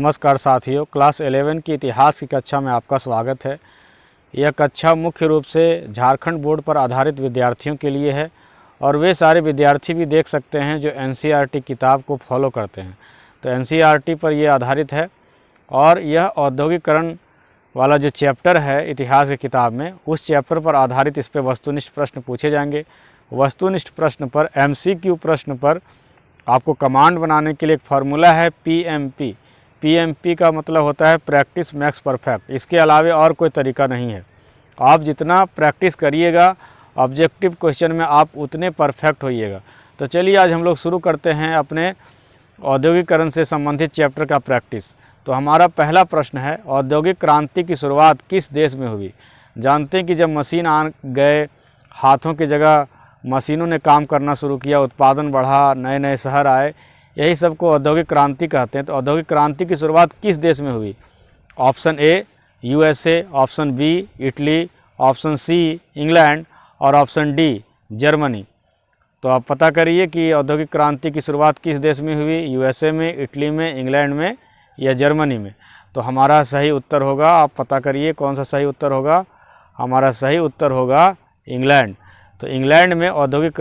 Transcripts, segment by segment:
नमस्कार साथियों, क्लास 11 की इतिहास की कक्षा में आपका स्वागत है। यह कक्षा मुख्य रूप से झारखंड बोर्ड पर आधारित विद्यार्थियों के लिए है और वे सारे विद्यार्थी भी देख सकते हैं जो एनसीईआरटी किताब को फॉलो करते हैं। तो एनसीईआरटी पर यह आधारित है और यह औद्योगिकरण वाला जो चैप्टर है इतिहास की किताब में, उस चैप्टर पर आधारित इस पर वस्तुनिष्ठ प्रश्न पूछे जाएंगे। वस्तुनिष्ठ प्रश्न पर, MCQ प्रश्न पर आपको कमांड बनाने के लिए एक फार्मूला है PMP। PMP का मतलब होता है प्रैक्टिस मैक्स परफेक्ट। इसके अलावा और कोई तरीका नहीं है। आप जितना प्रैक्टिस करिएगा ऑब्जेक्टिव क्वेश्चन में, आप उतने परफेक्ट होइएगा। तो चलिए आज हम लोग शुरू करते हैं अपने औद्योगिकरण से संबंधित चैप्टर का प्रैक्टिस। तो हमारा पहला प्रश्न है, औद्योगिक क्रांति की शुरुआत किस देश में हुई? जानते हैं कि जब मशीन आ गए, हाथों की जगह मशीनों ने काम करना शुरू किया, उत्पादन बढ़ा, नए नए शहर आए, यही सब को औद्योगिक क्रांति कहते हैं। तो औद्योगिक क्रांति की शुरुआत किस देश में हुई? Option A USA, option B Italy, option C England और ऑप्शन डी जर्मनी। तो आप पता करिए कि औद्योगिक क्रांति की शुरुआत किस देश में हुई, USA में, इटली में, इंग्लैंड में या जर्मनी में। तो हमारा सही उत्तर होगा, आप पता करिए कौन सा सही उत्तर होगा। हमारा सही उत्तर होगा इंग्लैंड। तो इंग्लैंड में औद्योगिक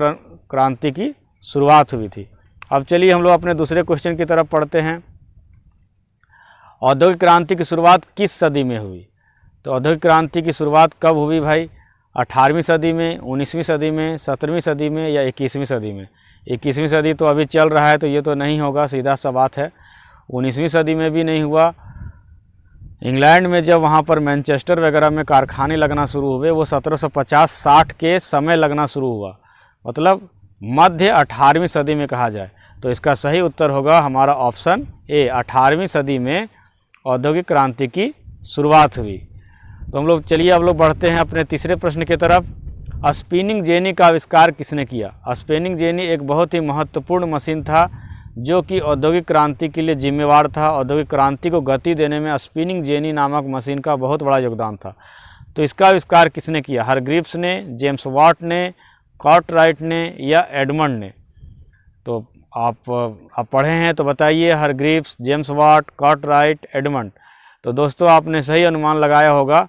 क्रांति की शुरुआत हुई थी। अब चलिए हम लोग अपने दूसरे क्वेश्चन की तरफ पढ़ते हैं। औद्योगिक क्रांति की शुरुआत किस सदी में हुई? तो औद्योगिक क्रांति की शुरुआत कब हुई भाई? 18वीं सदी में, 19वीं सदी में, 17वीं सदी में या 21वीं सदी में? 21वीं सदी तो अभी चल रहा है, तो ये तो नहीं होगा, सीधा सा बात है। 19वीं सदी में भी नहीं हुआ। इंग्लैंड में जब वहाँ पर मैनचेस्टर वगैरह में कारखाने लगना शुरू हुए, वो 1750-60 के समय लगना शुरू हुआ, मतलब मध्य 18वीं सदी में कहा जाए। तो इसका सही उत्तर होगा हमारा ऑप्शन ए, 18वीं सदी में औद्योगिक क्रांति की शुरुआत हुई। तो हम लोग चलिए अब लोग बढ़ते हैं अपने तीसरे प्रश्न की तरफ। स्पिनिंग जेनी का आविष्कार किसने किया? स्पिनिंग जेनी एक बहुत ही महत्वपूर्ण मशीन था जो कि औद्योगिक क्रांति के लिए जिम्मेवार था। औद्योगिक क्रांति को गति देने में स्पिनिंग जेनी नामक मशीन का बहुत बड़ा योगदान था। तो इसका आविष्कार किसने किया? हारग्रीव्स ने, जेम्स वाट ने, कार्टराइट ने या एडमंड ने? तो आप पढ़े हैं तो बताइए, Hargreaves, James Watt, Cartwright, Edmund. तो दोस्तों आपने सही अनुमान लगाया होगा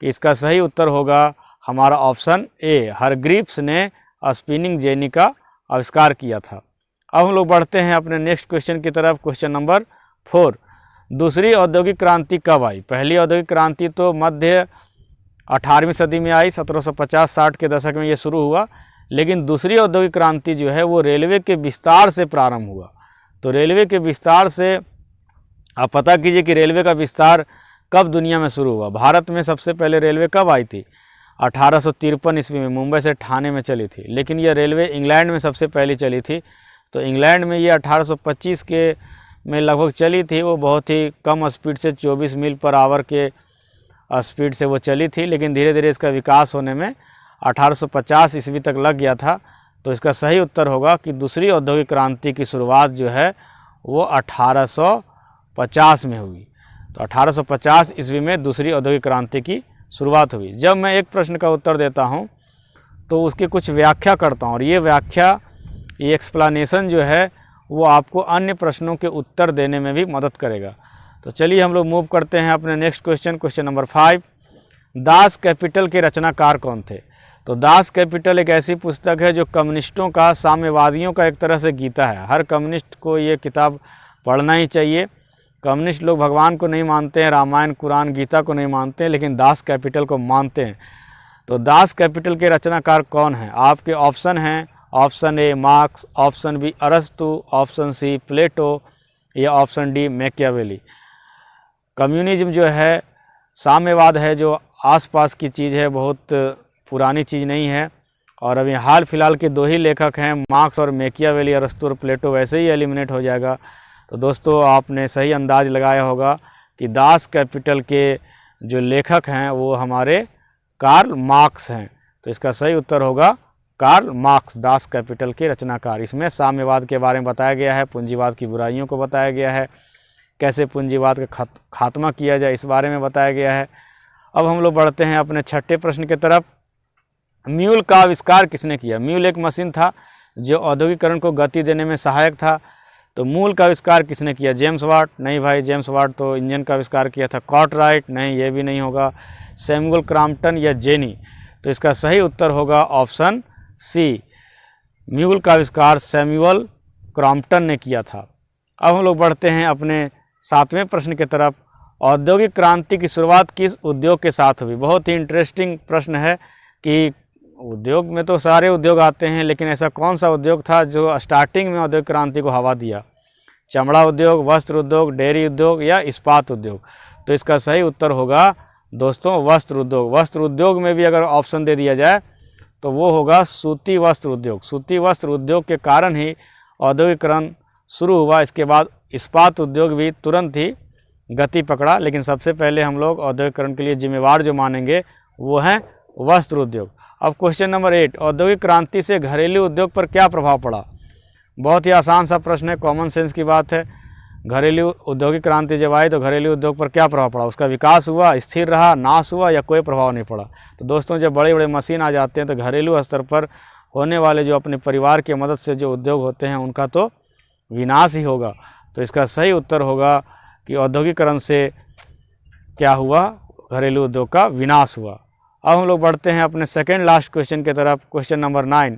कि इसका सही उत्तर होगा हमारा ऑप्शन ए, हारग्रीव्स ने स्पिनिंग जेनी का आविष्कार किया था। अब हम लोग बढ़ते हैं अपने नेक्स्ट क्वेश्चन की तरफ। क्वेश्चन नंबर 4, दूसरी औद्योगिक क्रांति कब आई? पहली औद्योगिक क्रांति तो मध्य 18वीं सदी में आई, 1750-60 के दशक में ये शुरू हुआ। लेकिन दूसरी औद्योगिक क्रांति जो है वो रेलवे के विस्तार से प्रारंभ हुआ। तो रेलवे के विस्तार से आप पता कीजिए कि रेलवे का विस्तार कब दुनिया में शुरू हुआ। भारत में सबसे पहले रेलवे कब आई थी? 1853 ईस्वी में मुंबई से ठाणे में चली थी। लेकिन यह रेलवे इंग्लैंड में सबसे पहले चली थी। तो इंग्लैंड में ये 1825 के में लगभग चली थी। वो बहुत ही कम स्पीड से 24 मील पर आवर के स्पीड से वो चली थी। लेकिन धीरे धीरे इसका विकास होने में 1850 ईस्वी तक लग गया था। तो इसका सही उत्तर होगा कि दूसरी औद्योगिक क्रांति की शुरुआत जो है वो 1850 में हुई। तो 1850 ईस्वी में दूसरी औद्योगिक क्रांति की शुरुआत हुई। जब मैं एक प्रश्न का उत्तर देता हूँ तो उसकी कुछ व्याख्या करता हूँ और ये व्याख्या, ये एक्सप्लेनेशन जो है वो आपको अन्य प्रश्नों के उत्तर देने में भी मदद करेगा। तो चलिए हम लोग मूव करते हैं अपने next question. Question number 5, Das Kapital के रचनाकार कौन थे? तो दास कैपिटल एक ऐसी पुस्तक है जो कम्युनिस्टों का, साम्यवादियों का एक तरह से गीता है। हर कम्युनिस्ट को ये किताब पढ़ना ही चाहिए। कम्युनिस्ट लोग भगवान को नहीं मानते हैं, रामायण, कुरान, गीता को नहीं मानते हैं, लेकिन दास कैपिटल को मानते हैं। तो दास कैपिटल के रचनाकार कौन हैं? आपके ऑप्शन हैं, option A Marx, option B अरस्तु, ऑप्शन सी प्लेटो या ऑप्शन डी मैकियावेली। कम्युनिज्म जो है, साम्यवाद है, जो आसपास की चीज़ है, बहुत पुरानी चीज़ नहीं है। और अभी हाल फिलहाल के 2 ही लेखक हैं, मार्क्स और मैकियावेली। अरस्तु और प्लेटो वैसे ही एलिमिनेट हो जाएगा। तो दोस्तों आपने सही अंदाज लगाया होगा कि दास कैपिटल के जो लेखक हैं वो हमारे कार्ल मार्क्स हैं। तो इसका सही उत्तर होगा कार्ल मार्क्स, दास कैपिटल के रचनाकार। इसमें साम्यवाद के बारे में बताया गया है, पूंजीवाद की बुराइयों को बताया गया है, कैसे पूंजीवाद का खात्मा किया जाए इस बारे में बताया गया है। अब हम लोग बढ़ते हैं अपने छठे प्रश्न की तरफ। म्यूल का आविष्कार किसने किया? म्यूल एक मशीन था जो औद्योगिकरण को गति देने में सहायक था। तो मूल का आविष्कार किसने किया? James Watt? नहीं भाई, जेम्स वाट तो इंजन का आविष्कार किया था। कार्टराइट? नहीं, ये भी नहीं होगा। सैमुअल क्रॉम्पटन या जेनी? तो इसका सही उत्तर होगा ऑप्शन सी, म्यूल का आविष्कार सैमुअल क्रॉम्पटन ने किया था। अब हम लोग बढ़ते हैं अपने 7वें प्रश्न की तरफ। औद्योगिक क्रांति की शुरुआत किस उद्योग के साथ हुई? बहुत ही इंटरेस्टिंग प्रश्न है कि उद्योग में तो सारे उद्योग आते हैं, लेकिन ऐसा कौन सा उद्योग था जो स्टार्टिंग में औद्योगिक क्रांति को हवा दिया? चमड़ा उद्योग, वस्त्र उद्योग, डेयरी उद्योग या इस्पात उद्योग? तो इसका सही उत्तर होगा दोस्तों वस्त्र उद्योग। वस्त्र उद्योग में भी अगर ऑप्शन दे दिया जाए तो वो होगा सूती वस्त्र उद्योग। सूती वस्त्र उद्योग के कारण ही औद्योगिकरण शुरू हुआ। इसके बाद इस्पात उद्योग भी तुरंत ही गति पकड़ा, लेकिन सबसे पहले हम लोग औद्योगिकरण के लिए जिम्मेवार जो मानेंगे वो हैं वस्त्र उद्योग। अब क्वेश्चन नंबर 8, औद्योगिक क्रांति से घरेलू उद्योग पर क्या प्रभाव पड़ा? बहुत ही आसान सा प्रश्न है, कॉमन सेंस की बात है। घरेलू औद्योगिक क्रांति जब आई तो घरेलू उद्योग पर क्या प्रभाव पड़ा? उसका विकास हुआ, स्थिर रहा, नाश हुआ या कोई प्रभाव नहीं पड़ा? तो दोस्तों जब बड़े बड़े मशीन आ जाते हैं तो घरेलू स्तर पर होने वाले जो अपने परिवार की मदद से जो उद्योग होते हैं उनका तो विनाश ही होगा। तो इसका सही उत्तर होगा कि औद्योगिकरण से क्या हुआ? घरेलू उद्योग का विनाश हुआ। अब हम लोग बढ़ते हैं अपने सेकेंड लास्ट क्वेश्चन की तरफ। क्वेश्चन नंबर 9,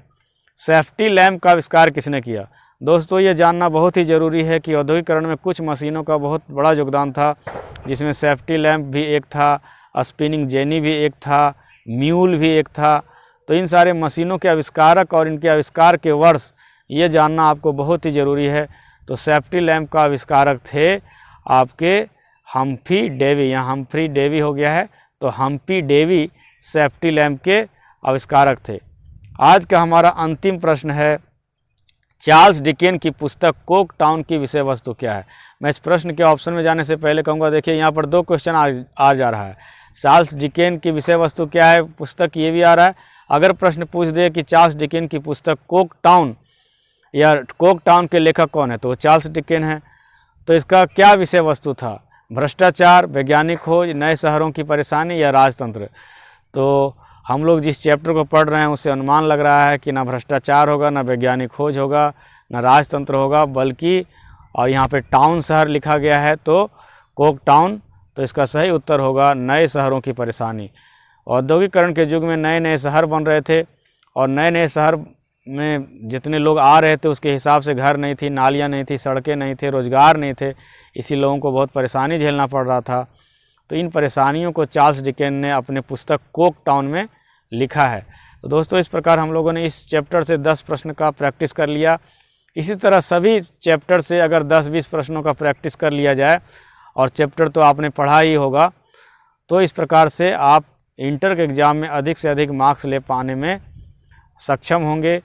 सेफ्टी लैम्प का आविष्कार किसने किया? दोस्तों ये जानना बहुत ही ज़रूरी है कि औद्योगिकरण में कुछ मशीनों का बहुत बड़ा योगदान था, जिसमें सेफ्टी लैम्प भी एक था, स्पिनिंग जेनी भी एक था, म्यूल भी एक था। तो इन सारे मशीनों के आविष्कारक और इनके आविष्कार के वर्ष ये जानना आपको बहुत ही ज़रूरी है। तो सेफ्टी लैम्प का आविष्कारक थे आपके हम्फ्री डेवी। यहाँ हम्फ्री डेवी हो गया है, तो हम्फ्री डेवी सेफ्टी लैम्प के आविष्कारक थे। आज का हमारा अंतिम प्रश्न है, चार्ल्स डिकेन की पुस्तक कोक टाउन की विषय वस्तु क्या है? मैं इस प्रश्न के ऑप्शन में जाने से पहले कहूँगा, देखिए यहाँ पर 2 क्वेश्चन आ जा रहा है। चार्ल्स डिकेन की विषय वस्तु क्या है पुस्तक, ये भी आ रहा है। अगर प्रश्न पूछ दे कि चार्ल्स डिकेन की पुस्तक कोक टाउन या कोक टाउन के लेखक कौन है, तो चार्ल्स डिकेन है। तो इसका क्या विषय वस्तु था? भ्रष्टाचार, वैज्ञानिक खोज, नए शहरों की परेशानी या राजतंत्र? तो हम लोग जिस चैप्टर को पढ़ रहे हैं उससे अनुमान लग रहा है कि ना भ्रष्टाचार होगा, ना वैज्ञानिक खोज होगा, ना राजतंत्र होगा, बल्कि और यहाँ पे टाउन शहर लिखा गया है तो कोक टाउन। तो इसका सही उत्तर होगा नए शहरों की परेशानी। औद्योगिकरण के युग में नए नए शहर बन रहे थे और नए नए शहर में जितने लोग आ रहे थे उसके हिसाब से घर नहीं थी, नालियाँ नहीं थी, सड़कें नहीं थे, रोज़गार नहीं थे, इसी लोगों को बहुत परेशानी झेलना पड़ रहा था। तो इन परेशानियों को चार्ल्स डिकेन ने अपने पुस्तक कोक टाउन में लिखा है। तो दोस्तों इस प्रकार हम लोगों ने इस चैप्टर से 10 प्रश्न का प्रैक्टिस कर लिया। इसी तरह सभी चैप्टर से अगर 10-20 प्रश्नों का प्रैक्टिस कर लिया जाए, और चैप्टर तो आपने पढ़ा ही होगा, तो इस प्रकार से आप इंटर के एग्ज़ाम में अधिक से अधिक मार्क्स ले पाने में सक्षम होंगे।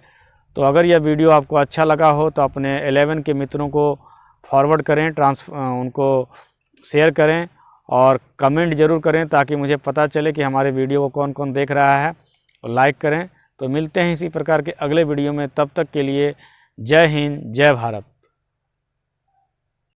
तो अगर यह वीडियो आपको अच्छा लगा हो तो अपने 11 के मित्रों को फॉरवर्ड करें, उनको शेयर करें और कमेंट ज़रूर करें ताकि मुझे पता चले कि हमारे वीडियो को कौन कौन देख रहा है, और लाइक करें। तो मिलते हैं इसी प्रकार के अगले वीडियो में, तब तक के लिए जय हिंद, जय भारत।